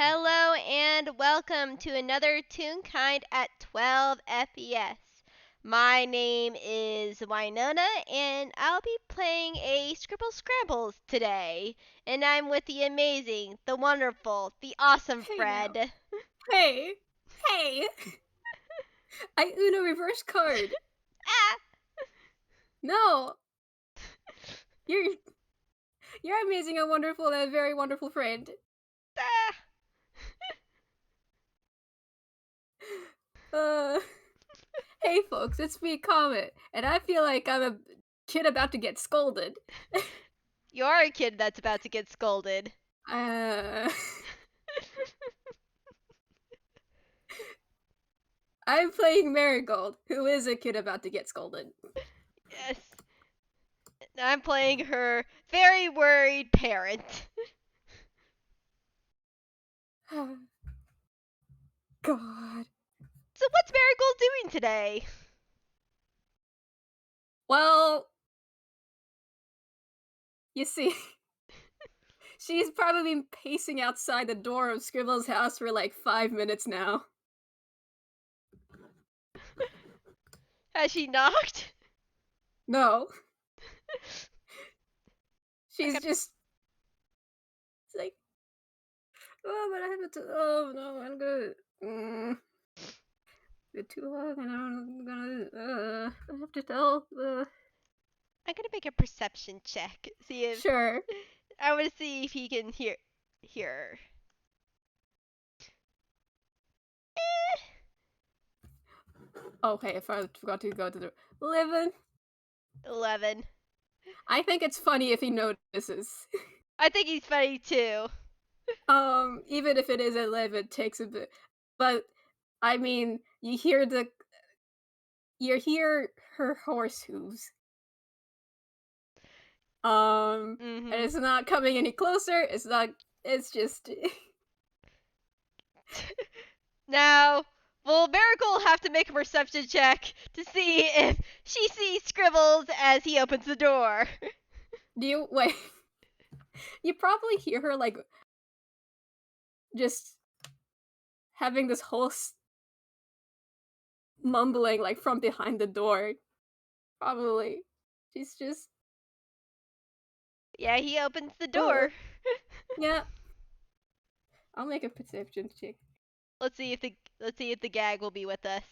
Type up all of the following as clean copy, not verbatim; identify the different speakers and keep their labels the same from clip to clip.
Speaker 1: Hello and welcome to another Toonkind at 12 FPS. My name is Winona and I'll be playing a Scrambles today. And I'm with the amazing, the wonderful, the awesome
Speaker 2: Hey now.
Speaker 1: Fred.
Speaker 2: Hey. Hey. I Uno reverse card.
Speaker 1: Ah!
Speaker 2: No. You're you're amazing and wonderful and a very wonderful friend.
Speaker 1: Ah!
Speaker 2: Uh Hey folks, it's me, Comet, and I feel like I'm a kid about to get scolded.
Speaker 1: You're a kid that's about to get scolded.
Speaker 2: Uh I'm playing Marigold, who is a kid about to get scolded.
Speaker 1: Yes. I'm playing her very worried parent.
Speaker 2: God.
Speaker 1: So what's Marigold doing today?
Speaker 2: Well, you see, she's probably been pacing outside the door of Scribbles' house for like 5 minutes now.
Speaker 1: Has she knocked?
Speaker 2: No.
Speaker 1: I
Speaker 2: She's
Speaker 1: got
Speaker 2: just it's like, oh, but I have to. Oh no, I'm gonna. Get too long, and I'm gonna. I have to tell.
Speaker 1: I'm gonna make a perception check. See if
Speaker 2: Sure.
Speaker 1: I want to see if he can hear.
Speaker 2: Okay, if I forgot to go to the 11.
Speaker 1: 11.
Speaker 2: I think it's funny if he notices.
Speaker 1: I think he's funny too.
Speaker 2: Even if it is 11, it takes a bit. But I mean, you hear her horse hooves. And
Speaker 1: Mhm.
Speaker 2: it's not coming any closer. It's not. It's just.
Speaker 1: Now, will Marigold have to make a perception check to see if she sees Scribbles as he opens the door?
Speaker 2: Do you wait? You probably hear her like just having this whole mumbling like from behind the door. Probably. She's just
Speaker 1: Yeah, he opens the
Speaker 2: uh,
Speaker 1: door.
Speaker 2: yeah. I'll make a perception check.
Speaker 1: Let's see if the gag will be with us.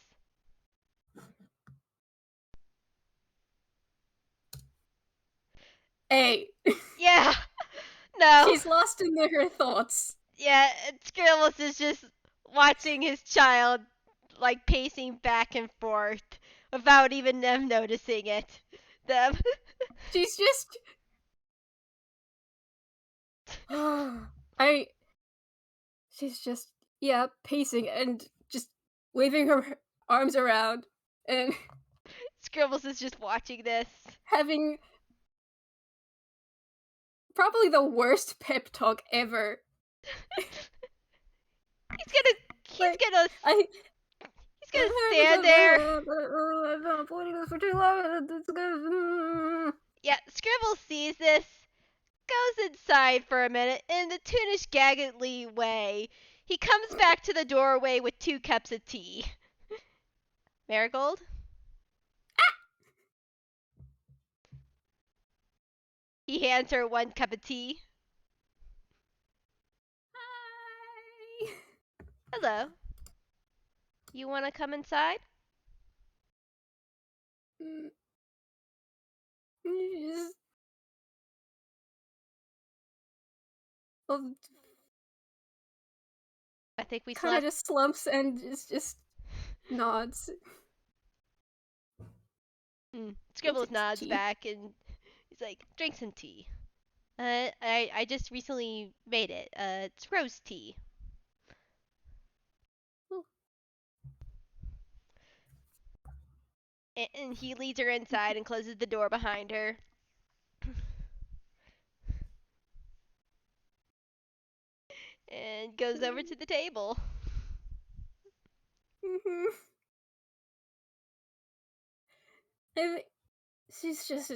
Speaker 2: Hey.
Speaker 1: Yeah. No.
Speaker 2: She's lost in her thoughts.
Speaker 1: Yeah, Scribbles is just watching his child like pacing back and forth without even them noticing it. Them.
Speaker 2: She's just I she's just yeah, pacing and just waving her arms around and
Speaker 1: Scribbles is just watching this.
Speaker 2: having probably the worst pep talk ever.
Speaker 1: He's gonna he's
Speaker 2: Like
Speaker 1: gonna
Speaker 2: I
Speaker 1: he's gonna stand there.
Speaker 2: I've been avoiding this for too long. It's gonna.
Speaker 1: Yeah, Scribbles sees this, goes inside for a minute in the Toonish gaggedly way. He comes back to the doorway with 2 cups of tea. Marigold? He hands her 1 cup of tea.
Speaker 2: Hi.
Speaker 1: Hello. You wanna come inside?
Speaker 2: Mm, Just, well,
Speaker 1: I think we
Speaker 2: kind of
Speaker 1: slept.
Speaker 2: just slumps and just nods and
Speaker 1: Scribbles
Speaker 2: takes
Speaker 1: nods
Speaker 2: tea.
Speaker 1: back and he's like, drink some tea. I just recently made it. It's rose tea.
Speaker 2: Oh.
Speaker 1: And he leads her inside and closes the door behind her. And goes over to the table.
Speaker 2: Mhm. And she's just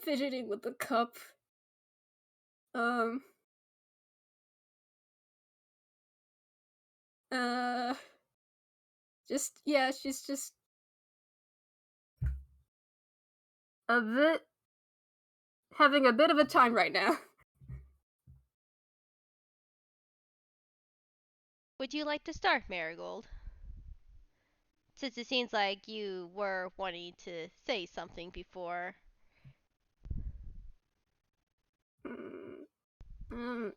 Speaker 2: fidgeting with the cup. Um, Uh, yeah, she's just a bit having a bit of a time right now.
Speaker 1: Would you like to start, Marigold? Since it seems like you were wanting to say something before.
Speaker 2: Mm, um,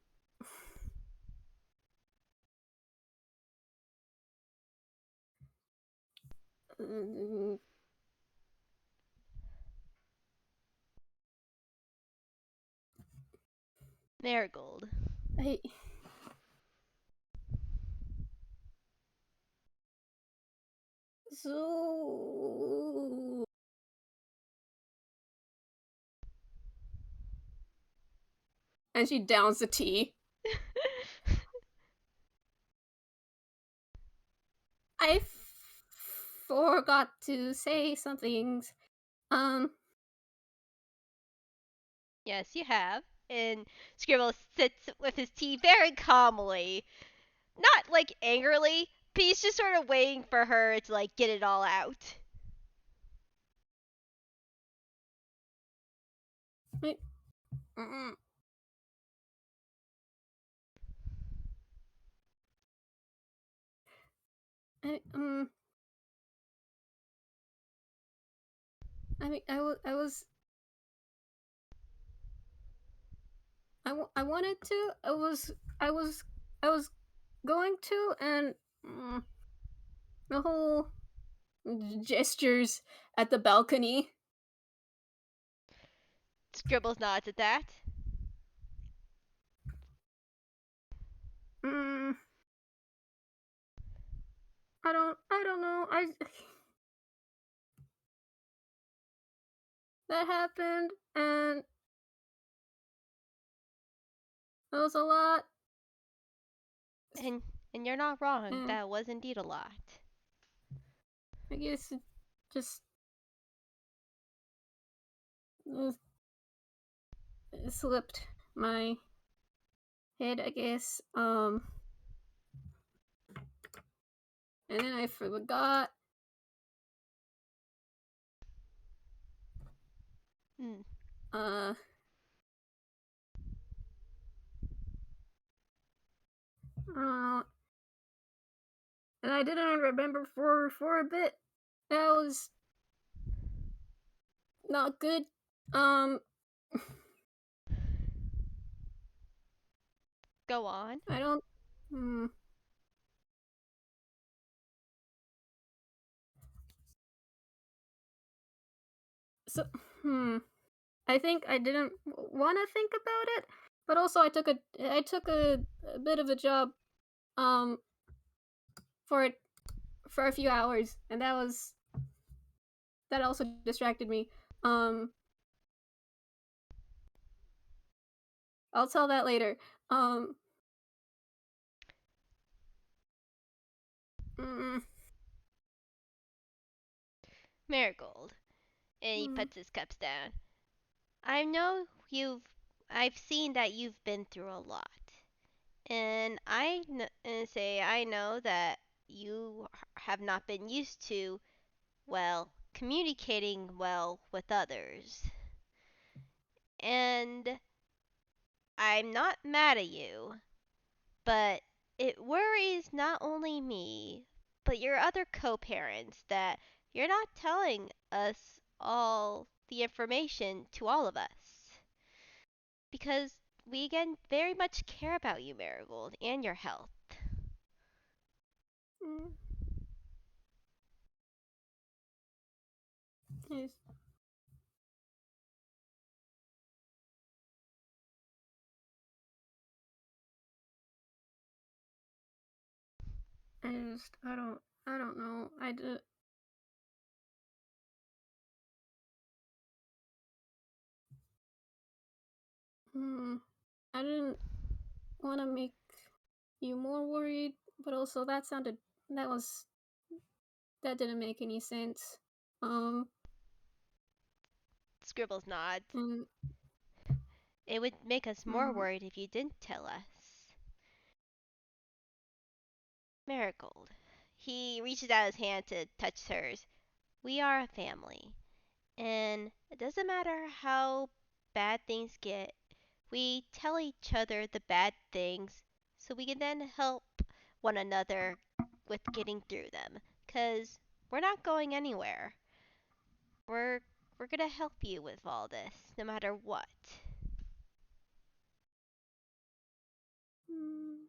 Speaker 2: mm,
Speaker 1: Marigold.
Speaker 2: I so and she downs the tea. I forgot to say some things. Um,
Speaker 1: Yes, you have. And Scribbles sits with his tea very calmly. Not like angrily, but he's just sort of waiting for her to like get it all out.
Speaker 2: I, mm, I, I mean, I wanted to. I was, I was going to, and the whole gestures at the balcony.
Speaker 1: Scribbles nods at that.
Speaker 2: Mm, I don't know. That happened, and it was a lot.
Speaker 1: And and you're not wrong.
Speaker 2: And
Speaker 1: That was indeed a lot.
Speaker 2: I guess it just uh, slipped my head. I guess. And then I forgot.
Speaker 1: Mm.
Speaker 2: Uh, I don't know. And I didn't remember for a bit. That was not good. Um,
Speaker 1: Go on.
Speaker 2: I don't. Hmm. So, hmm. I think I didn't want to think about it, but also I took a bit of a job um for it for a few hours, and that also distracted me. Um, I'll tell that later. Um, mm,
Speaker 1: Marigold. And he
Speaker 2: mm,
Speaker 1: puts his cups down. I know I've seen that you've been through a lot. And I know that you have not been used to, well, communicating well with others. And I'm not mad at you, but it worries not only me, but your other co parents that you're not telling us all the information to all of us. Because we again very much care about you, Marigold, and your health.
Speaker 2: mm, yes. I don't know. Hmm, I didn't want to make you more worried, but also that was that didn't make any sense. Um,
Speaker 1: Scribbles nods.
Speaker 2: and
Speaker 1: It would make us more
Speaker 2: mm,
Speaker 1: worried if you didn't tell us. Marigold. He reaches out his hand to touch hers. We are a family. And it doesn't matter how bad things get, we tell each other the bad things so we can then help one another with getting through them. Because we're not going anywhere. We're, we're going to help you with all this, no matter what.
Speaker 2: Mm.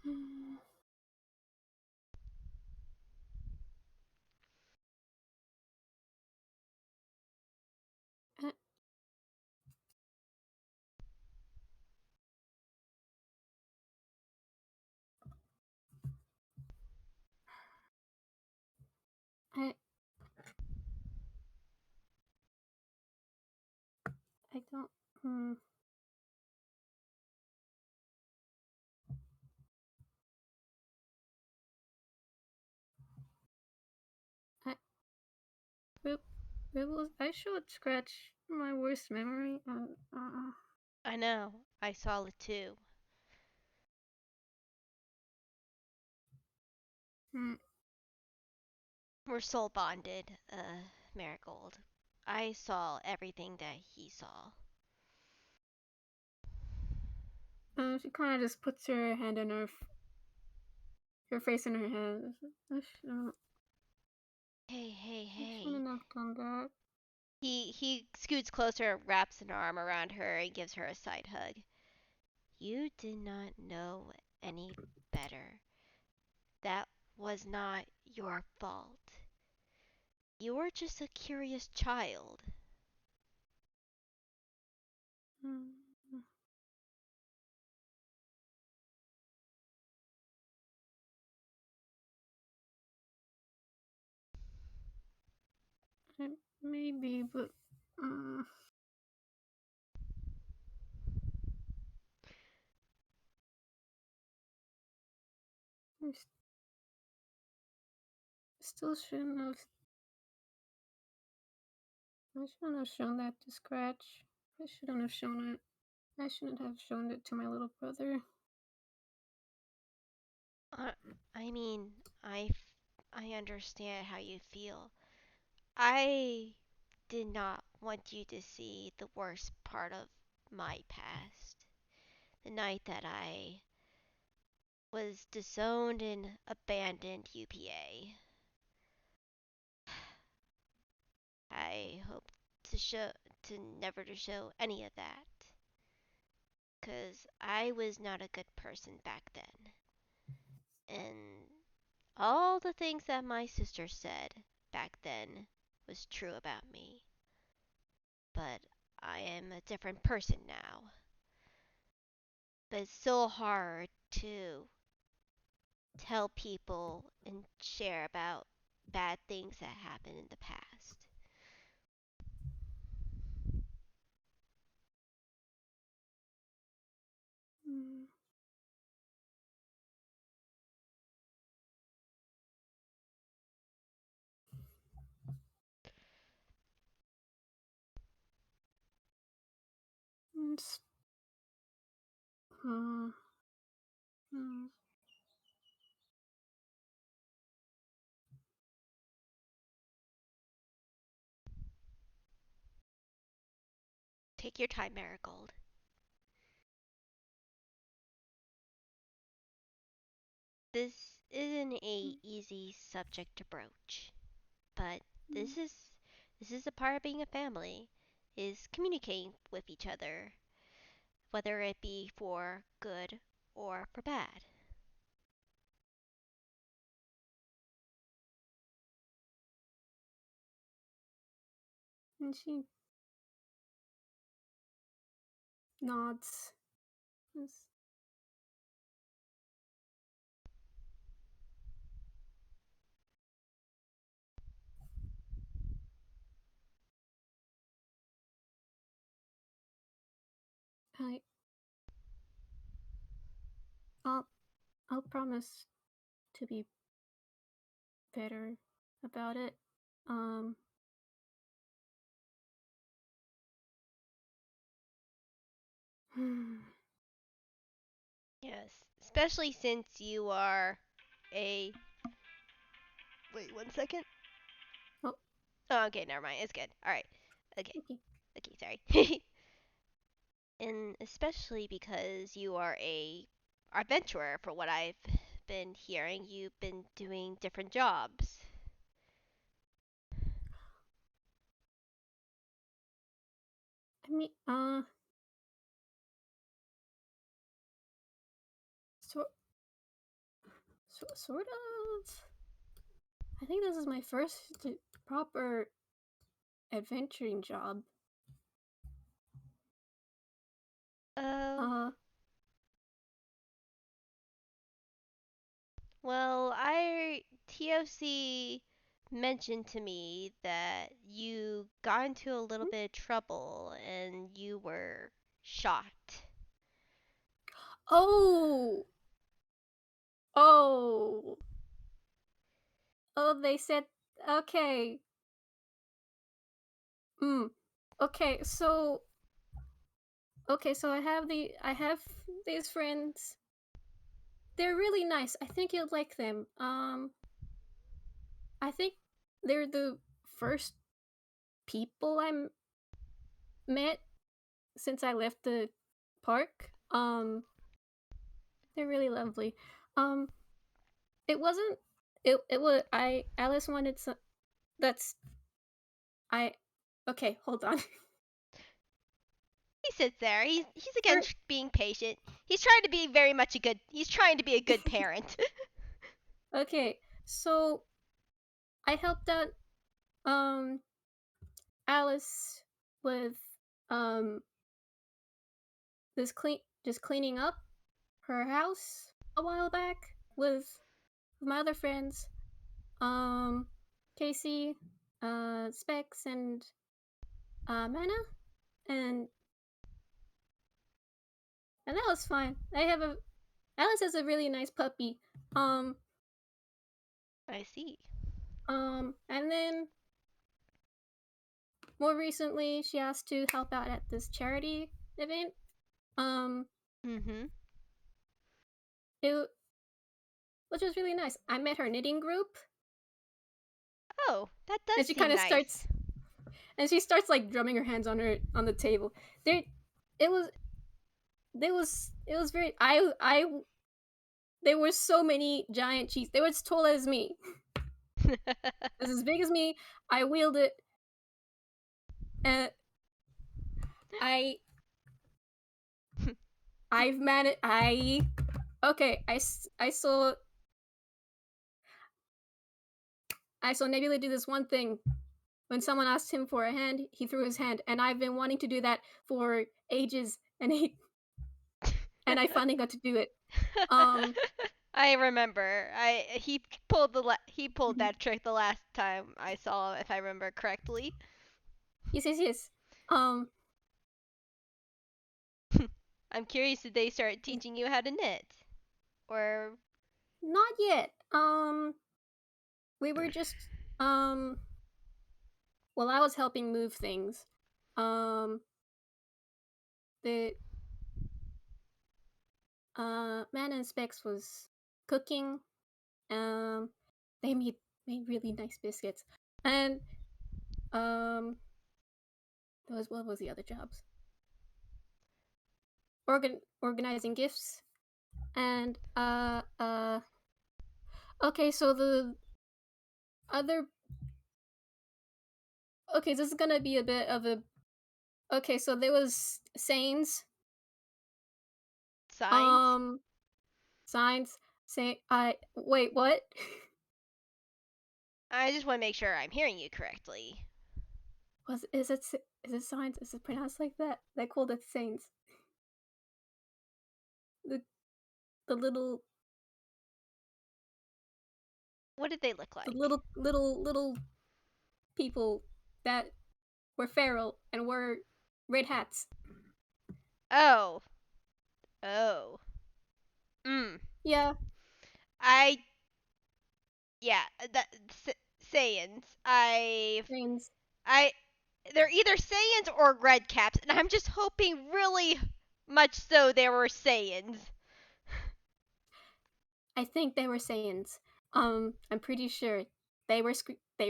Speaker 2: Mm. I, I, I don't. Hmm. I, I should scratch my worst memory.
Speaker 1: I know, I saw it too.
Speaker 2: Hmm.
Speaker 1: We're soul bonded, Marigold. I saw everything that he saw.
Speaker 2: She kind of just puts her hand in her face in her hand.
Speaker 1: Hey, hey,
Speaker 2: I shouldn't
Speaker 1: hey.
Speaker 2: have done that.
Speaker 1: He scoots closer, wraps an arm around her, and gives her a side hug. You did not know any better. That was not your fault. You were just a curious child.
Speaker 2: Hmm. Maybe, but um, I still shouldn't have. I shouldn't have shown that to Scratch. I shouldn't have shown it. I shouldn't have shown it to my little brother.
Speaker 1: Uh, I mean, I understand how you feel. I did not want you to see the worst part of my past. The night that I was disowned and abandoned UPA. I hope to never to show any of that, 'cause I was not a good person back then. And all the things that my sister said back then was true about me. But I am a different person now. But it's so hard to tell people and share about bad things that happened in the past.
Speaker 2: Mm. It's, uh, mm.
Speaker 1: Take your time, Marigold. This isn't a easy subject to broach, but
Speaker 2: Mm.
Speaker 1: this is this is a part of being a family, is communicating with each other, whether it be for good or for bad.
Speaker 2: And she nods. It's, I, I'll, I'll promise to be better about it. Um,
Speaker 1: Yes, especially since you are a. Wait 1 second.
Speaker 2: Oh,
Speaker 1: Oh, okay, never mind. It's good. All right. Okay.
Speaker 2: okay.
Speaker 1: Okay, sorry. And especially because you are a adventurer, for what I've been hearing, you've been doing different jobs.
Speaker 2: I mean, sort, sort of. I think this is my first proper adventuring job.
Speaker 1: Oh,
Speaker 2: Uh,
Speaker 1: well, I T.O.C mentioned to me that you got into a little
Speaker 2: hmm?
Speaker 1: bit of trouble and you were shot.
Speaker 2: Oh, oh, oh! They said, okay. Hmm. Okay, so I have these friends. They're really nice. I think you'd like them. I think they're the first people I met since I left the park. They're really lovely. Um, it wasn't. It was. I Alice wanted some. That's I. Okay, hold on.
Speaker 1: He sits there. He's again
Speaker 2: Er,
Speaker 1: being patient. He's trying to be very much a good. He's trying to be a good parent.
Speaker 2: okay, so I helped out um Alice with um this just cleaning up her house a while back with my other friends, um, Casey, Specs, and Mana, and that was fine. Alice has a really nice puppy, um,
Speaker 1: I see.
Speaker 2: and then more recently she asked to help out at this charity event. Um,
Speaker 1: Mm-hmm.
Speaker 2: it which was really nice. I met her knitting group,
Speaker 1: Oh, that does
Speaker 2: and
Speaker 1: seem nice.
Speaker 2: she starts like drumming her hands on the table. There, it was it was very I there were so many giant cheese. They were as tall as me. It was as big as me. I wheeled it, and I I've managed. Okay. I saw Nebula do this one thing. When someone asked him for a hand, he threw his hand, and I've been wanting to do that for ages, and I finally got to do it. Um,
Speaker 1: I remember. He pulled that trick the last time I saw him, if I remember correctly.
Speaker 2: yes. Um,
Speaker 1: I'm curious, did they start teaching you how to knit? Or
Speaker 2: not yet. We were just well, I was helping move things. Um, the Man and Specs was cooking. Um, they made really nice biscuits, and um, those what was the other jobs? Organizing gifts, and okay, so the other okay, this is gonna be a bit of a okay. So there was Sains,
Speaker 1: signs?
Speaker 2: um, signs say I wait what?
Speaker 1: I just want to make sure I'm hearing you correctly.
Speaker 2: Was is it signs? Is it pronounced like that? They called it Saints. The the little
Speaker 1: What did they look
Speaker 2: the
Speaker 1: like?
Speaker 2: little people that were feral and wore red hats.
Speaker 1: Oh. Oh. Mm.
Speaker 2: Yeah,
Speaker 1: I yeah, that Saiyans. I they're either Saiyans or red caps, and I'm just hoping really Much so they were Saiyans.
Speaker 2: I think they were Saiyans. I'm pretty sure they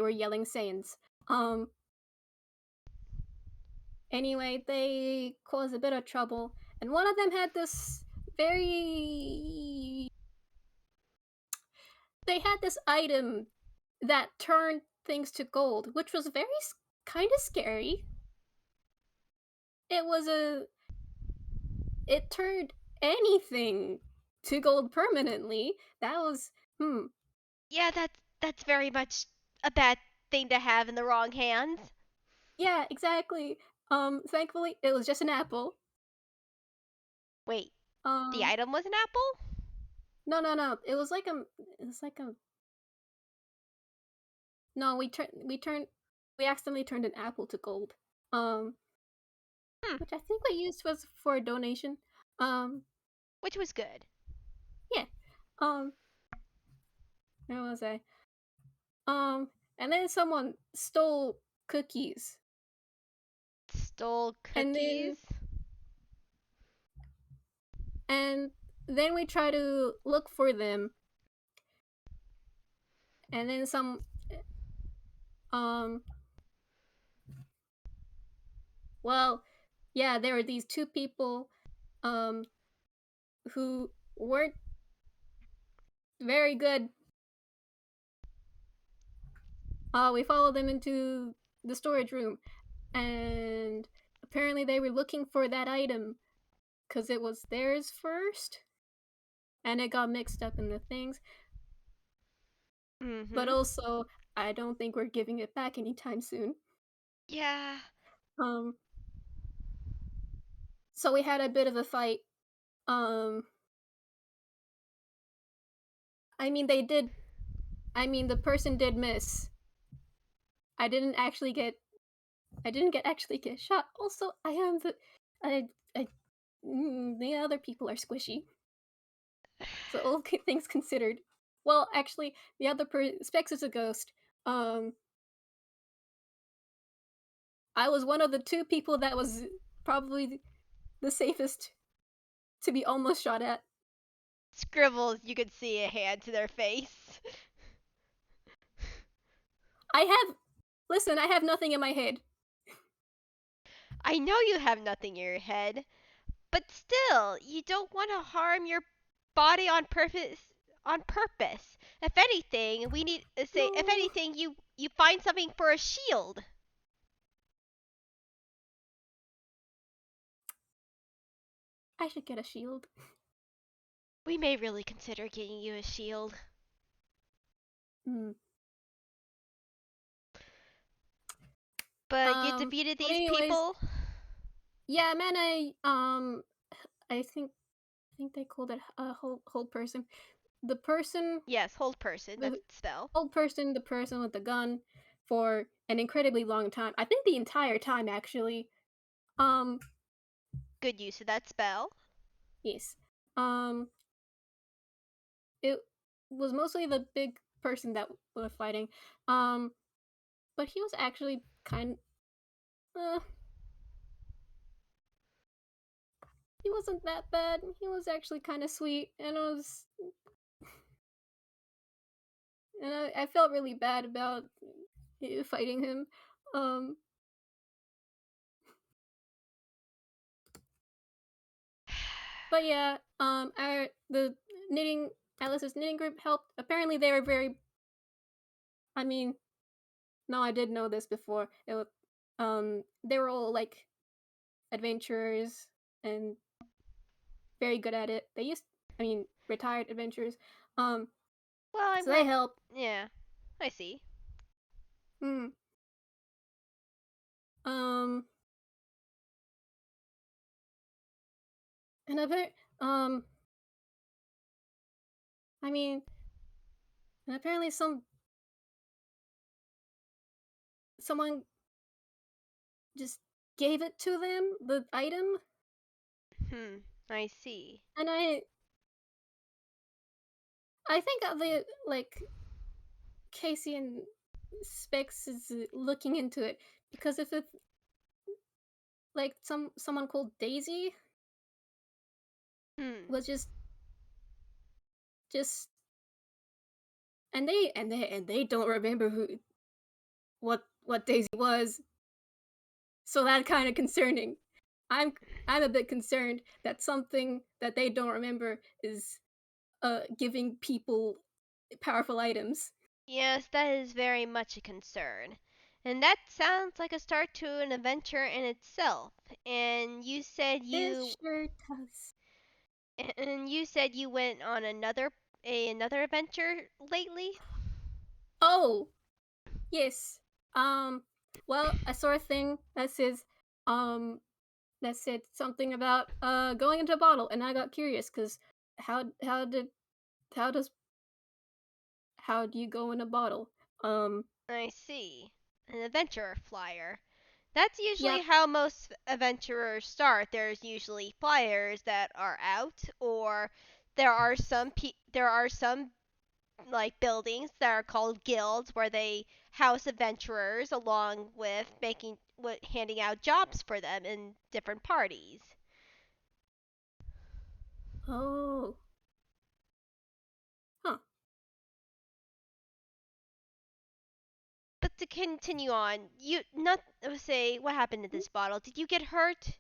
Speaker 2: were yelling Saiyans. Um, anyway, they caused a bit of trouble, and one of them had this very. They had this item that turned things to gold, which was very kind of scary. It was a. It turned anything to gold permanently. That was.
Speaker 1: Yeah, that's very much a bad thing to have in the wrong hands.
Speaker 2: Yeah, exactly. Thankfully, it was just an apple.
Speaker 1: Wait, the
Speaker 2: Um,
Speaker 1: item was an apple?
Speaker 2: no, no, no. It was like a. It was like a. No, we accidentally turned an apple to gold. Um,
Speaker 1: Hmm,
Speaker 2: which I think we used was for a donation. Um,
Speaker 1: which was good.
Speaker 2: yeah. Um, where was I? And then someone stole cookies,
Speaker 1: Stole
Speaker 2: and then
Speaker 1: cookies?
Speaker 2: and then we try to look for them, and then some. Um, well, yeah, there were these two people. Um, who weren't very good. We followed them into the storage room, and apparently they were looking for that item because it was theirs first, and it got mixed up in the things. But
Speaker 1: Mm-hmm.
Speaker 2: also, I don't think we're giving it back anytime soon.
Speaker 1: Yeah.
Speaker 2: Um, so we had a bit of a fight. Um, I mean, they did. I mean, the person did miss. I didn't actually get. I didn't get actually get shot. Also, I am the. I the other people are squishy. So all things considered, well, actually, the other Specs is a ghost. Um, I was one of the two people that was probably the safest to be almost shot at.
Speaker 1: Scribbles, you could see a hand to their face.
Speaker 2: I have, listen, I have nothing in my head.
Speaker 1: I know you have nothing in your head, but still, you don't want to harm your body on purpose. On purpose. If anything, we need to say. If
Speaker 2: No,
Speaker 1: anything, you find something for a shield.
Speaker 2: I should get a shield.
Speaker 1: We may really consider getting you a shield.
Speaker 2: Hmm.
Speaker 1: But you defeated
Speaker 2: But
Speaker 1: these
Speaker 2: anyways,
Speaker 1: people.
Speaker 2: yeah, man, I think they called it a whole person. The person,
Speaker 1: Yes, hold person. That's
Speaker 2: the
Speaker 1: the spell.
Speaker 2: old person, the person with the gun, for an incredibly long time. I think the entire time, actually. Um,
Speaker 1: Good use of that spell.
Speaker 2: yes. Um, it was mostly the big person that was fighting. Um, but he was actually uh, he wasn't that bad. He was actually kind of sweet, and I felt really bad about fighting him. Um, but yeah, our the knitting Alice's knitting group helped. Apparently, they were very. I mean, no, I did know this before. It was, they were all like adventurers and very good at it. I mean, retired adventurers. Um,
Speaker 1: Well, I'm
Speaker 2: so they
Speaker 1: glad.
Speaker 2: helped.
Speaker 1: Yeah, I see.
Speaker 2: Hmm. Um, and um, I mean, and apparently someone just gave it to them, the item,
Speaker 1: Hmm, I see.
Speaker 2: and I think that the like Casey and Specs is looking into it because if it's like someone called Daisy,
Speaker 1: Hmm.
Speaker 2: was just and they don't remember what Daisy was. So that's kind of concerning. I'm I'm a bit concerned that something that they don't remember is giving people powerful items.
Speaker 1: Yes, that is very much a concern. And that sounds like a start to an adventure in itself. And you said
Speaker 2: It
Speaker 1: you
Speaker 2: sure does.
Speaker 1: and you said you went on another adventure lately?
Speaker 2: Oh, yes. Um well, I saw a thing um that said something about going into a bottle, and I got curious cuz how did how does how do you go in a bottle? Um
Speaker 1: I see. An adventurer flyer. That's usually
Speaker 2: yep.
Speaker 1: how most adventurers start. There's usually flyers that are out, or there are some like buildings that are called guilds where they house adventurers along with handing out jobs for them in different parties.
Speaker 2: Oh. Huh.
Speaker 1: But to continue on, you not say what happened to this bottle. Did you get hurt?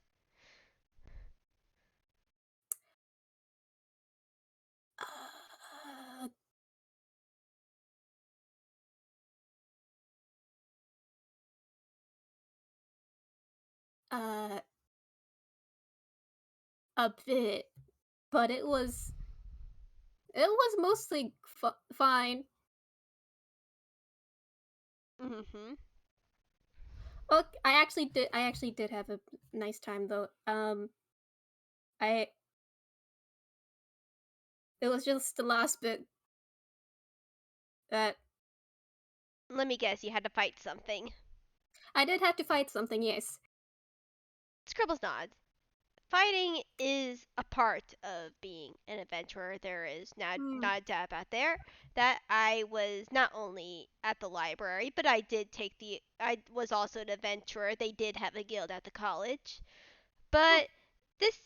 Speaker 2: Uh, uh a bit, but it was mostly fine.
Speaker 1: Mhm.
Speaker 2: Look, I actually did have a nice time though. I it was just the last bit that
Speaker 1: Let me guess, you had to fight something.
Speaker 2: I did have to fight something. Yes.
Speaker 1: Scribbles nods. Fighting is a part of being an adventurer. There is
Speaker 2: Hmm.
Speaker 1: not a doubt about there. That I was not only at the library, but I was also an adventurer. They did have a guild at the college.
Speaker 2: Huh.
Speaker 1: But this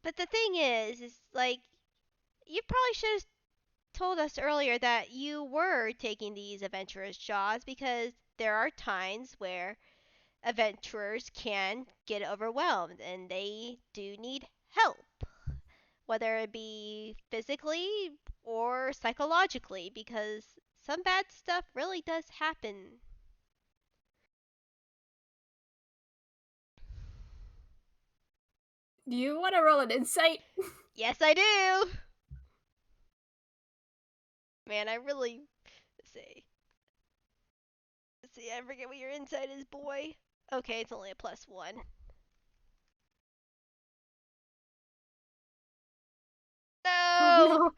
Speaker 1: but the thing is like you probably should have told us earlier that you were taking these adventurous jobs because there are times where adventurers can get overwhelmed and they do need help, whether it be physically or psychologically, because some bad stuff really does happen.
Speaker 2: Do you want to roll an insight?
Speaker 1: Yes, I do! Man, I really. Let's see. Let's see, I forget what your insight is, boy. Okay, it's only a +1.
Speaker 2: Oh
Speaker 1: No!
Speaker 2: no.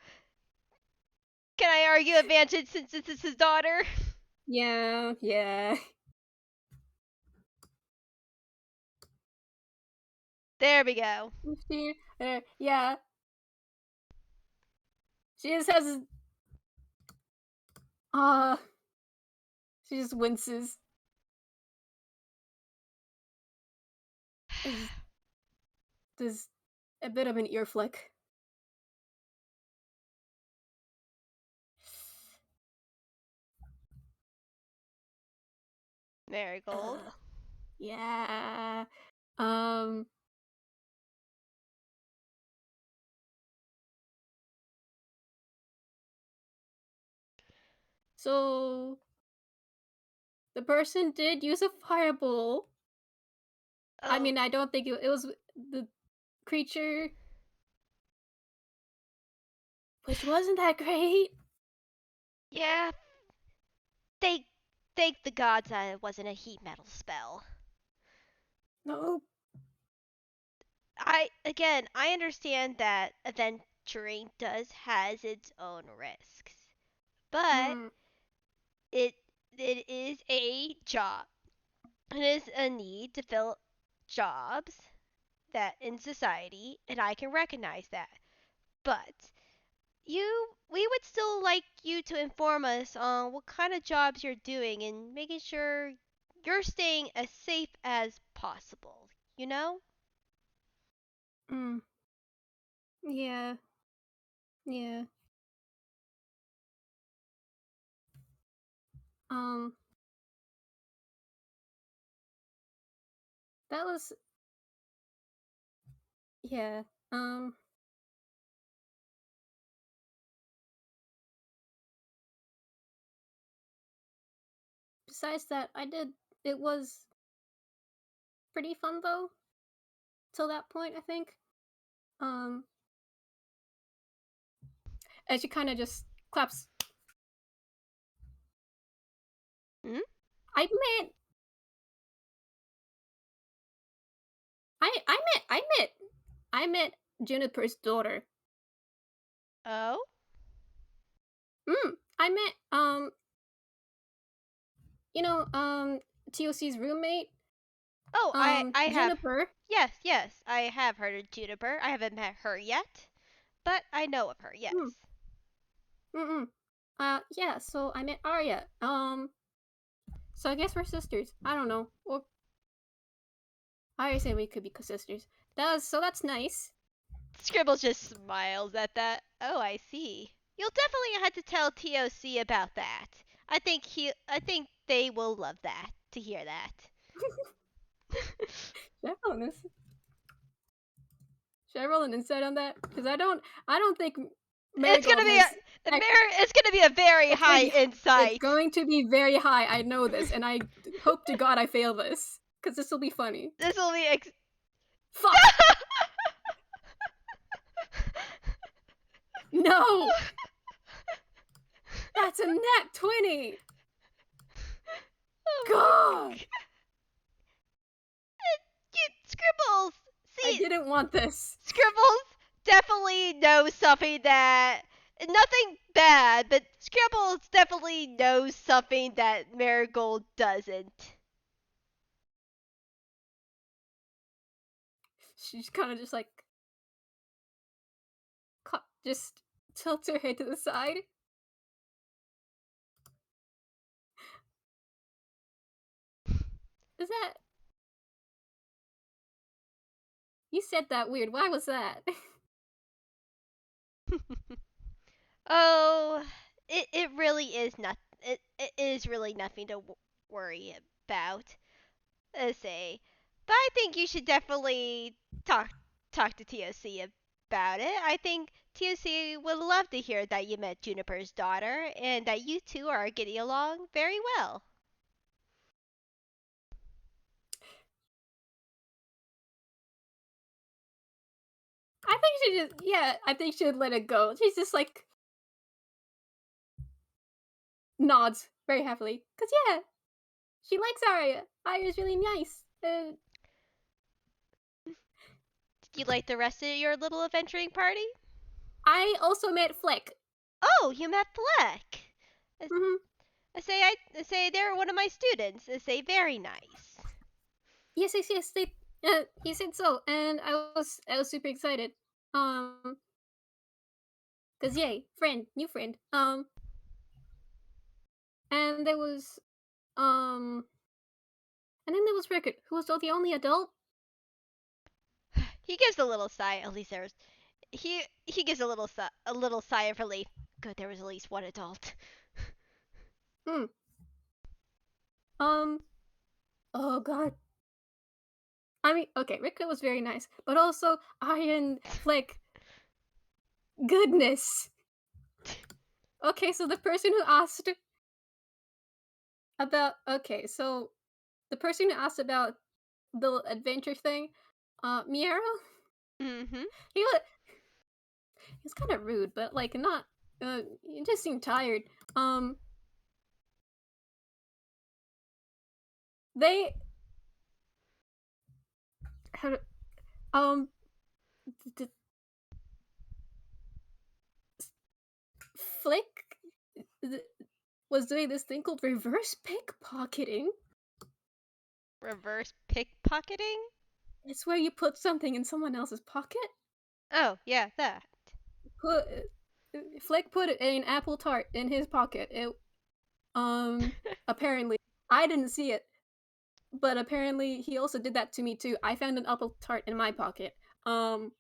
Speaker 1: Can I argue advantage since this is his daughter?
Speaker 2: Yeah. Yeah.
Speaker 1: There we go.
Speaker 2: 15. Yeah. She just has. Uh. She just winces. Is There's a bit of an ear flick.
Speaker 1: Marigold.
Speaker 2: Uh. Yeah. Um. So the person did use a fireball. I
Speaker 1: Oh,
Speaker 2: mean, I don't think it was the creature, which wasn't that great.
Speaker 1: yeah. Thank, thank the gods that it wasn't a heat metal spell.
Speaker 2: No.
Speaker 1: I understand that adventuring does has its own risks, but
Speaker 2: Hmm.
Speaker 1: it it is a job. It is a need to fill jobs that in society, and I can recognize that. But we would still like you to inform us on what kind of jobs you're doing and making sure you're staying as safe as possible. You know?
Speaker 2: Hmm. Yeah. Yeah. Um, that was yeah. Um, besides that, it was pretty fun though till that point, I think. Um, and she kind of just claps.
Speaker 1: Hmm?
Speaker 2: I met I met Juniper's daughter.
Speaker 1: Oh?
Speaker 2: I met you know, T.O.C's roommate,
Speaker 1: Oh, I have.
Speaker 2: Juniper.
Speaker 1: Yes, yes, I have heard of Juniper. I haven't met her yet, but I know of her. Yes.
Speaker 2: Mm, mm-mm. Yeah, so I met Arya. So I guess we're sisters. I don't know. Or I already said we could be sisters. That's nice.
Speaker 1: Scribbles just smiles at that. Oh, I see. You'll definitely have to tell T.O.C about that. I think they will love that to hear that.
Speaker 2: Should I roll an insight? Should I roll an insight on that? Because I don't think
Speaker 1: It's gonna
Speaker 2: Marigold
Speaker 1: be
Speaker 2: has.
Speaker 1: it's gonna be a very high
Speaker 2: It's
Speaker 1: insight.
Speaker 2: going to be very high. I know this, and I hope to God I fail this because this will be funny.
Speaker 1: This will be
Speaker 2: Fuck! No, that's a nat 20.
Speaker 1: Oh
Speaker 2: God,
Speaker 1: my Scribbles!
Speaker 2: I
Speaker 1: See,
Speaker 2: didn't want this.
Speaker 1: Scribbles definitely knows something that. Nothing bad, but Scribbles definitely knows something that Marigold doesn't.
Speaker 2: She's kind of just like just tilts her head to the side. Is that you said that weird? Why was that?
Speaker 1: Oh, it really is not. It is really nothing to worry about. Let's say, but I think you should definitely talk talk to TOC about it. I think TOC would love to hear that you met Juniper's daughter and that you two are getting along very well.
Speaker 2: I think she just I think she would let it go. She's just like nods very happily. Cause yeah, she likes Arya. Arya's really nice.
Speaker 1: Did you like the rest of your little adventuring party?
Speaker 2: I also met Flick.
Speaker 1: Oh, you met Fleck. I,
Speaker 2: Hmm.
Speaker 1: I say they're one of my students. I say very nice.
Speaker 2: Yes. He said so, and I was super excited. Um, cause yay, new friend. And there was um, and then there was Rickard, who was the only adult.
Speaker 1: He gives a little sigh. At least there's he gives a little sigh of relief. Good, there was at least one adult.
Speaker 2: Hmm. Um. Oh God. I mean, okay, Rickard was very nice, but also Iron Flick. Goodness. Okay, so the person who asked about so the person who asked about the adventure thing, Miero,
Speaker 1: Mhm.
Speaker 2: he was kind of rude, but like not. He just seemed tired. Um, they had um, d- Flick was doing this thing called reverse pickpocketing.
Speaker 1: Reverse pickpocketing?
Speaker 2: It's where you put something in someone else's pocket.
Speaker 1: Oh, yeah, that.
Speaker 2: Put Flick put an apple tart in his pocket. Apparently I didn't see it, but apparently he also did that to me too. I found an apple tart in my pocket. Um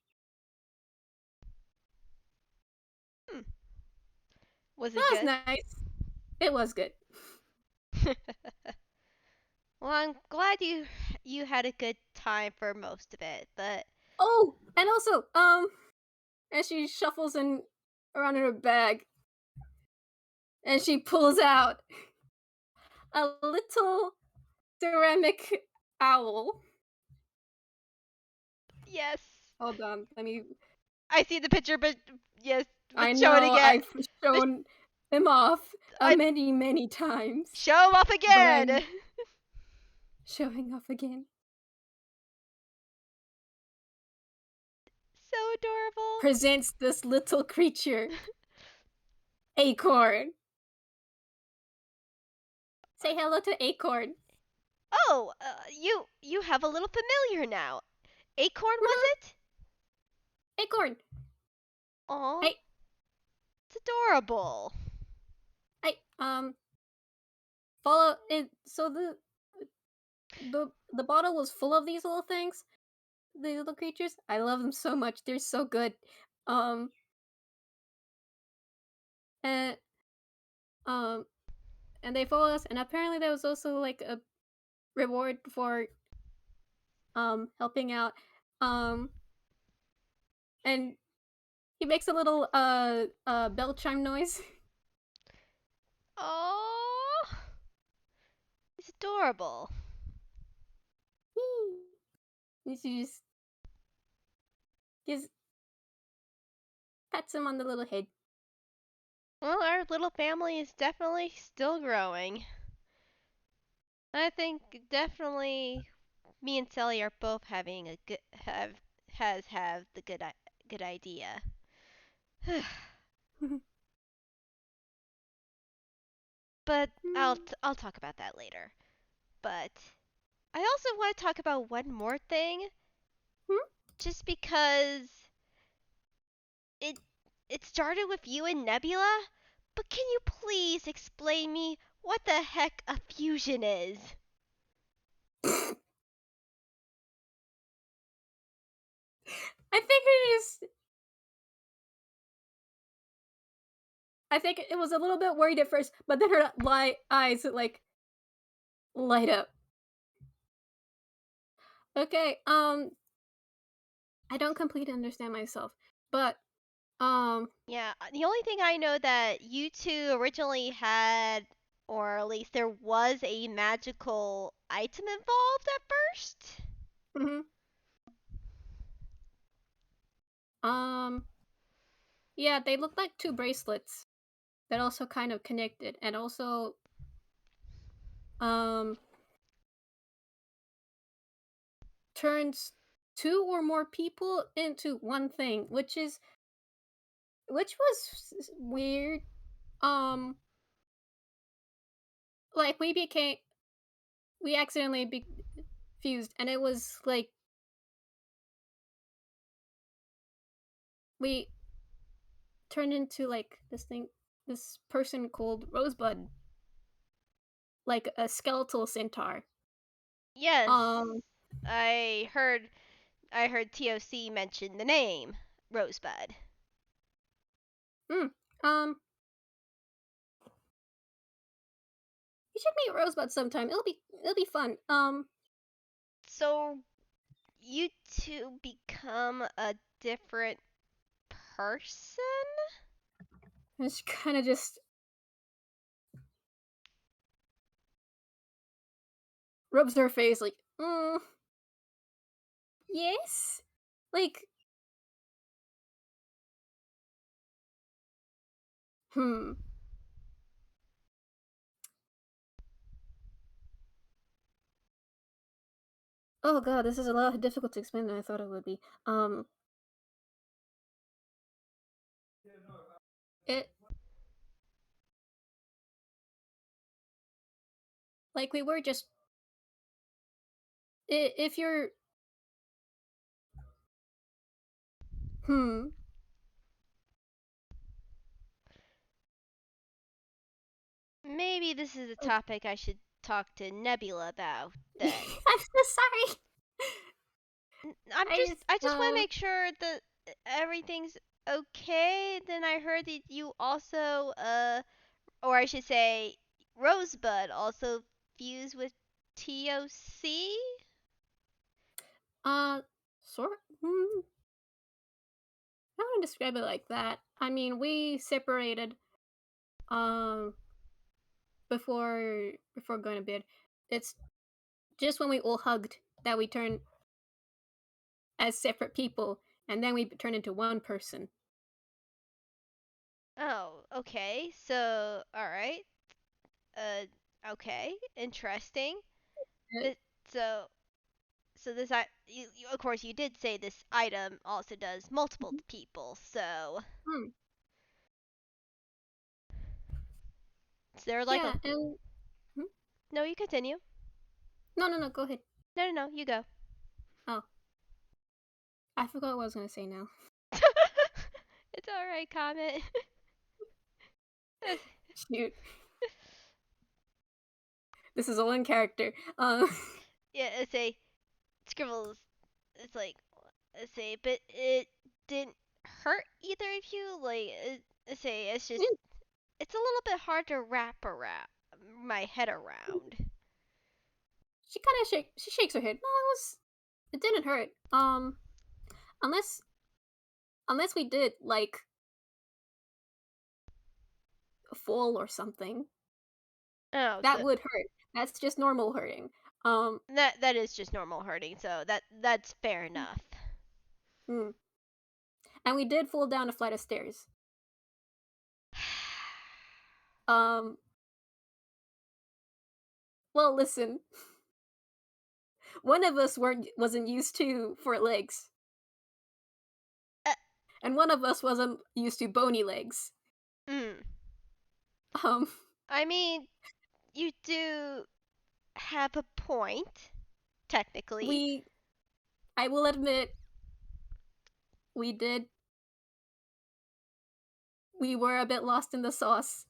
Speaker 1: Was it
Speaker 2: That was
Speaker 1: good?
Speaker 2: nice. It was good.
Speaker 1: Well, I'm glad you had a good time for most of it, but
Speaker 2: Oh, and also, as she shuffles around in her bag, and she pulls out a little ceramic owl.
Speaker 1: yes.
Speaker 2: Hold on, let me.
Speaker 1: I see the picture, but yes,
Speaker 2: I
Speaker 1: but show it
Speaker 2: know
Speaker 1: again.
Speaker 2: I've
Speaker 1: But
Speaker 2: shown him off
Speaker 1: I
Speaker 2: many, many times,
Speaker 1: show him off
Speaker 2: but
Speaker 1: again.
Speaker 2: I'm showing off again.
Speaker 1: So adorable.
Speaker 2: Presents this little creature, Acorn. Say hello to Acorn.
Speaker 1: Oh, you have a little familiar now. Acorn was
Speaker 2: Mhm.
Speaker 1: it?
Speaker 2: Acorn.
Speaker 1: Aw,
Speaker 2: I,
Speaker 1: it's adorable.
Speaker 2: I follow it. So the bottle was full of these little things, these little creatures. I love them so much. They're so good. Um, and um, and they follow us. And apparently, there was also like a reward for helping out. Um, and he makes a little bell chime noise.
Speaker 1: Aw, it's adorable.
Speaker 2: And she just gives pats him on the little head.
Speaker 1: Well, our little family is definitely still growing. I think definitely me and Sally are both having a good have the good idea. But I'll talk about that later. But I also want to talk about one more thing,
Speaker 2: Hmm?
Speaker 1: just because it it started with you and Nebula. But can you please explain me what the heck a fusion is?
Speaker 2: I think it is. I think it was a little bit worried at first, but then her eyes like light up. Okay, I don't completely understand myself, but
Speaker 1: Yeah, the only thing I know that you two originally had, or at least there was a magical item involved at first.
Speaker 2: mhm, um, yeah, they look like two bracelets that also kind of connected, and also um turns two or more people into one thing, which was weird. Um, like we accidentally fused, and it was like we turned into like this person called Rosebud, like a skeletal centaur.
Speaker 1: Yes,
Speaker 2: Um,
Speaker 1: I heard T.O.C mention the name Rosebud.
Speaker 2: mm, um, you should meet Rosebud sometime. It'll be fun.
Speaker 1: So you two become a different person?
Speaker 2: And she kind of just rubs her face like, yes, like, hmm. Oh god, this is a lot difficult to explain than I thought it would be. It like we were just if you're hmm.
Speaker 1: Maybe this is a
Speaker 2: Oh,
Speaker 1: topic I should talk to Nebula about then.
Speaker 2: I'm so sorry.
Speaker 1: I'm
Speaker 2: I
Speaker 1: just
Speaker 2: just
Speaker 1: I just want to make sure that everything's Okay, then I heard that you also, or I should say, Rosebud also fused with T.O.C.
Speaker 2: Uh, sort. I wouldn't describe it like that. I mean, we separated um before going to bed. It's just when we all hugged that we turned as separate people, and then we turned into one person.
Speaker 1: Oh, okay. So, all right. Uh, okay. Interesting.
Speaker 2: Uh,
Speaker 1: This, so, so this I you of course you did say this item also does multiple
Speaker 2: mhm.
Speaker 1: people. So,
Speaker 2: Hmm.
Speaker 1: is there like a
Speaker 2: Yeah, and hmm?
Speaker 1: no? You continue.
Speaker 2: No, no, no. Go ahead.
Speaker 1: No, no, no. You go.
Speaker 2: Oh, I forgot what I was gonna say now.
Speaker 1: It's all right, Comet.
Speaker 2: Shoot, this is all in character.
Speaker 1: Yeah, it's a Scribbles. It's like let's say, but it didn't hurt either of you. Like let's say, it's just it's a little bit hard to wrap around my head around.
Speaker 2: she kind of she shakes her head. No, it didn't hurt. Unless we did like a fall or something,
Speaker 1: Oh,
Speaker 2: that
Speaker 1: so
Speaker 2: would hurt. That's just normal hurting. Um,
Speaker 1: that is just normal hurting. So that's fair enough.
Speaker 2: mm. And we did fall down a flight of stairs. Um, well, listen, one of us wasn't used to for legs,
Speaker 1: uh,
Speaker 2: and one of us wasn't used to bony legs.
Speaker 1: mm.
Speaker 2: Um,
Speaker 1: I mean, you do have a point, technically.
Speaker 2: we, I will admit, we did, we were a bit lost in the sauce.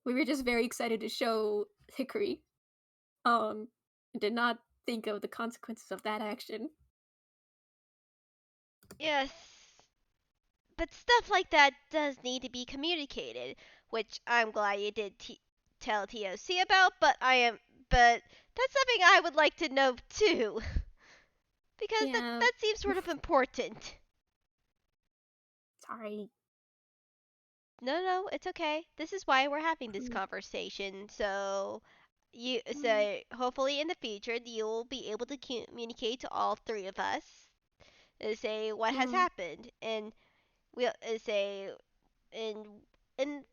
Speaker 2: We were just very excited to show Hickory. Um, did not think of the consequences of that action.
Speaker 1: Yes, but stuff like that does need to be communicated, which I'm glad you did tell T.O.C about. But that's something I would like to know too, because that
Speaker 2: Yeah,
Speaker 1: that seems sort of important.
Speaker 2: sorry.
Speaker 1: No, no, it's okay. This is why we're having this
Speaker 2: Mm,
Speaker 1: conversation. So
Speaker 2: mm,
Speaker 1: so hopefully in the future you'll be able to communicate to all three of us, say what has
Speaker 2: mm,
Speaker 1: happened, and we'll say and and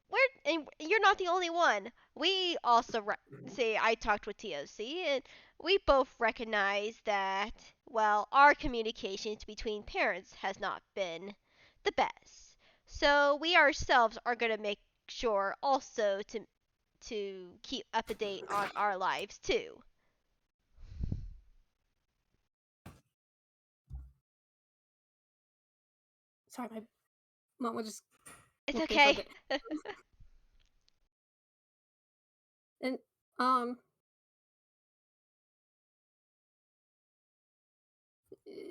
Speaker 1: you're not the only one. We also say I talked with T.O.C and we both recognize that well our communications between parents has not been the best. So we ourselves are going to make sure also to keep up to date on our lives too.
Speaker 2: sorry, my mom was just
Speaker 1: It's
Speaker 2: woke me up for a
Speaker 1: okay.
Speaker 2: bit. And um,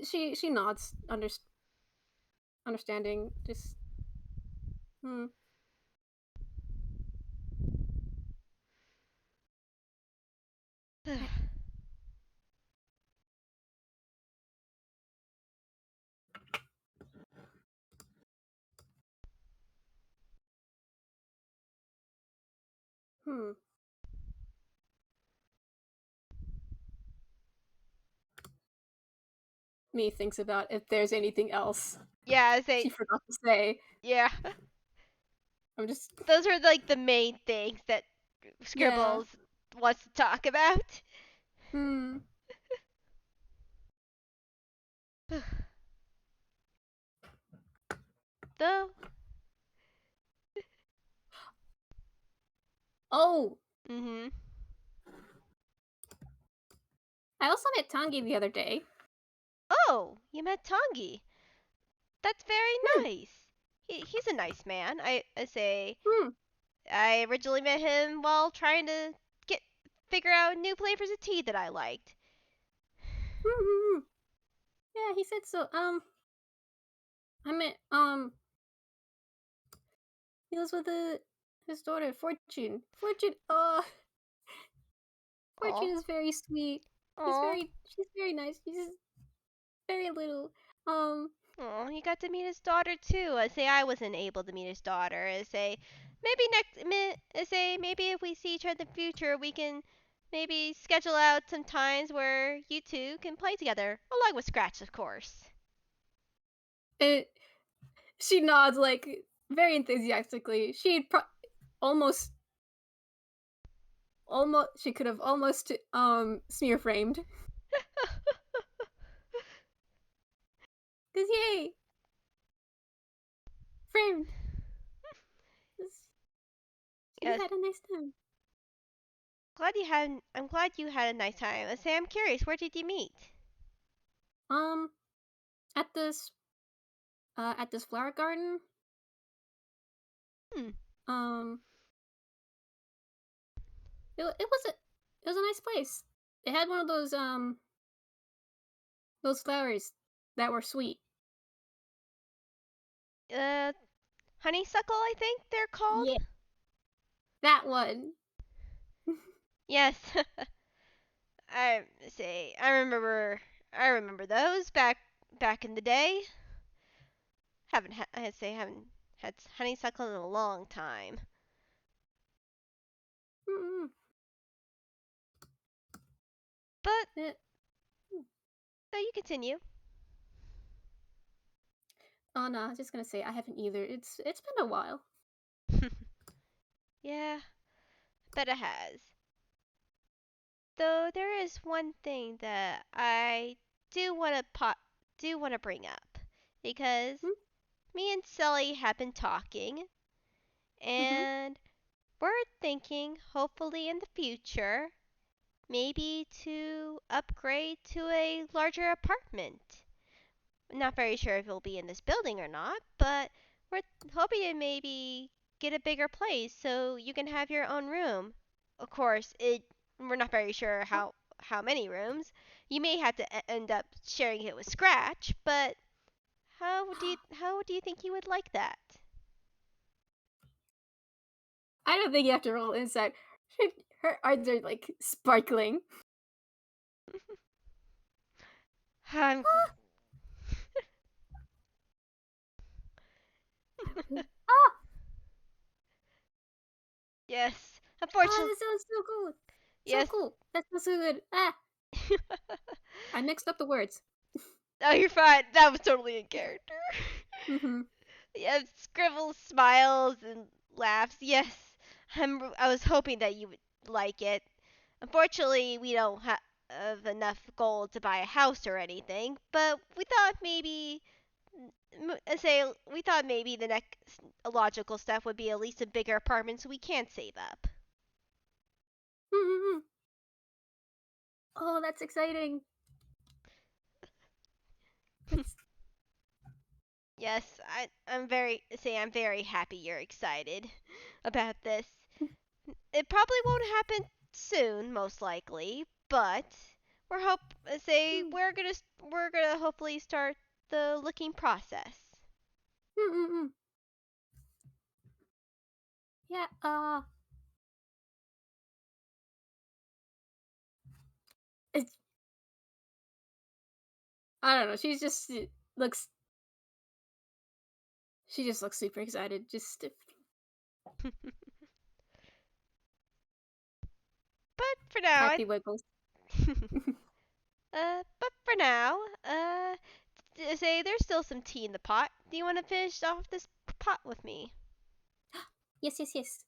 Speaker 2: she nods, understanding. Just hmm, I, hmm. Me thinks about if there's anything else
Speaker 1: Yeah, I
Speaker 2: she
Speaker 1: say
Speaker 2: forgot to say.
Speaker 1: yeah.
Speaker 2: I'm just
Speaker 1: Those are like the main things that
Speaker 2: yeah.
Speaker 1: Scribbles wants to talk about.
Speaker 2: Hmm.
Speaker 1: Though.
Speaker 2: Oh,
Speaker 1: Mhm.
Speaker 2: I also met Tangi the other day.
Speaker 1: Oh, you met Tongi. That's very
Speaker 2: Hmm.
Speaker 1: nice. He's a nice man. I say
Speaker 2: Hmm.
Speaker 1: I originally met him while trying to get figure out new flavors of tea that I liked.
Speaker 2: Hmm. Hmm, hmm. Yeah, he said so. I met He lives with his daughter, Fortune. Fortune,
Speaker 1: Aw.
Speaker 2: Fortune is very sweet.
Speaker 1: Aw.
Speaker 2: She's very nice. She's very little.
Speaker 1: Oh, he got to meet his daughter too. I say I wasn't able to meet his daughter. I say maybe I say maybe if we see each other in the future, we can maybe schedule out some times where you two can play together, along with Scratch, of course.
Speaker 2: And she nods like very enthusiastically. Almost, she could have almost smear framed. Cause yay, framed. 'Cause she
Speaker 1: Yes,
Speaker 2: had a nice time.
Speaker 1: I'm glad you had a nice time. I say I'm curious. Where did you meet?
Speaker 2: Um, at this flower garden.
Speaker 1: Hmm.
Speaker 2: Um, it was a nice place. It had one of those flowers that were sweet.
Speaker 1: Uh, honeysuckle, I think they're called.
Speaker 2: Yeah, that one.
Speaker 1: Yes. I say I remember those back in the day. Haven't had honeysuckle in a long time.
Speaker 2: Mm-mm.
Speaker 1: But
Speaker 2: Eh,
Speaker 1: no, you continue.
Speaker 2: oh no, I was just gonna say I haven't either. It's been a while.
Speaker 1: Yeah, bet it has. Though there is one thing that I do want to bring up because
Speaker 2: Hmm?
Speaker 1: me and Sully have been talking
Speaker 2: Mm-hmm.
Speaker 1: and we're thinking hopefully in the future maybe to upgrade to a larger apartment. Not very sure if it'll be in this building or not, but we're hoping to maybe get a bigger place so you can have your own room. Of course, it we're not very sure
Speaker 2: Oh,
Speaker 1: how many rooms. You may have to end up sharing it with Scratch, but how do you think you would like that?
Speaker 2: I don't think you have to roll inside. Her eyes are like sparkling.
Speaker 1: I'm
Speaker 2: Ah,
Speaker 1: yes.
Speaker 2: ah,
Speaker 1: Unfortunately,
Speaker 2: that sounds so cool. So
Speaker 1: yes.
Speaker 2: cool. That sounds so good. Ah, I mixed up the words.
Speaker 1: Oh, you're fine. That was totally in character.
Speaker 2: Mm-hmm.
Speaker 1: Yeah, Scribbles smiles and laughs. Yes, I was hoping that you would like it. Unfortunately, we don't have enough gold to buy a house or anything, but we thought maybe, we thought maybe the next logical step would be at least a bigger apartment so we can save up.
Speaker 2: Mm-hmm. Oh, that's exciting. That's
Speaker 1: Yes, I'm very happy you're excited about this. It probably won't happen soon, most likely, but
Speaker 2: mm,
Speaker 1: we're gonna hopefully start the looking process.
Speaker 2: mm-mm. Yeah. It's, I don't know. Looks. She just looks super excited. Just
Speaker 1: But for now,
Speaker 2: happy wiggles.
Speaker 1: but for now, say there's still some tea in the pot. Do you want to finish off this pot with me?
Speaker 2: Yes, yes, yes.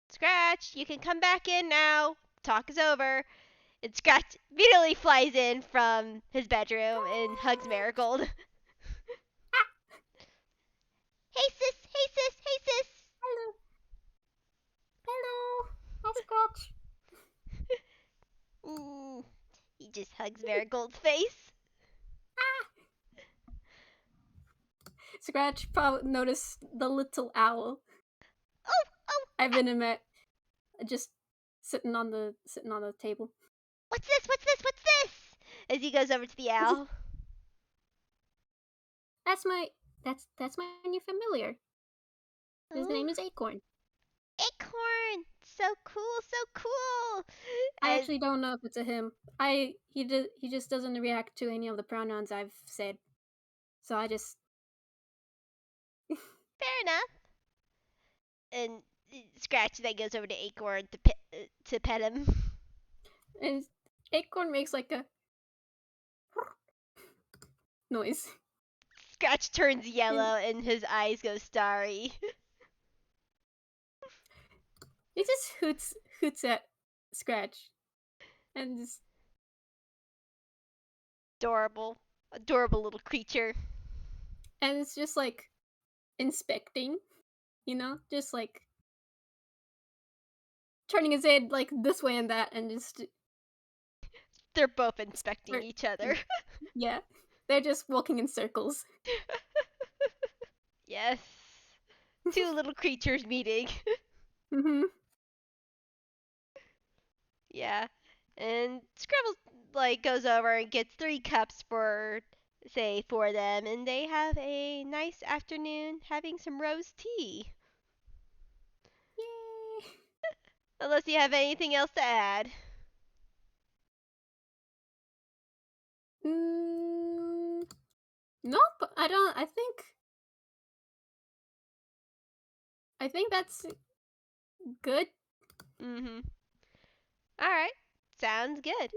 Speaker 1: Scratch, you can come back in now. Talk is over. And Scratch immediately flies in from his bedroom and hugs Marigold.
Speaker 2: Ah,
Speaker 1: Hey sis, hey sis, hey sis.
Speaker 2: hello, hello. Hi, Scratch.
Speaker 1: He just hugs Marigold's face.
Speaker 2: Ah. Scratch probably noticed the little owl.
Speaker 1: Oh, oh,
Speaker 2: I've been in it, just sitting on the table.
Speaker 1: what's this? What's this? What's this? As he goes over to the
Speaker 2: It's just,
Speaker 1: owl.
Speaker 2: that's my that's my new familiar. His
Speaker 1: Oh,
Speaker 2: name is Acorn.
Speaker 1: Acorn! So cool, so cool!
Speaker 2: I
Speaker 1: As
Speaker 2: actually don't know if it's a him. He just doesn't react to any of the pronouns I've said. So I just
Speaker 1: fair enough. And Scratch then goes over to Acorn to pet him.
Speaker 2: and Acorn makes like a noise.
Speaker 1: Scratch turns
Speaker 2: And
Speaker 1: yellow and his eyes go starry.
Speaker 2: he just hoots at Scratch. And just
Speaker 1: Adorable. Adorable little creature.
Speaker 2: and it's just like inspecting, just like turning his head like this way and that and just
Speaker 1: They're both inspecting
Speaker 2: start,
Speaker 1: each other.
Speaker 2: yeah. They're just walking in circles.
Speaker 1: Yes. Two little creatures meeting.
Speaker 2: Mhm.
Speaker 1: Yeah. And Scrabbles like goes over and gets 3 cups for them, and they have a nice afternoon having some rose tea.
Speaker 2: Yay.
Speaker 1: Unless you have anything else to add.
Speaker 2: Mm, nope, I don't. I think that's good.
Speaker 1: Mhm. All right. Sounds good.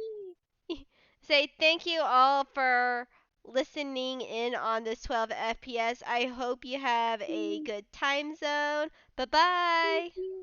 Speaker 1: Say thank you all for listening in on this 12 FPS. I hope you have a
Speaker 2: Yay.
Speaker 1: good time zone. Bye
Speaker 2: Thank
Speaker 1: bye.
Speaker 2: you.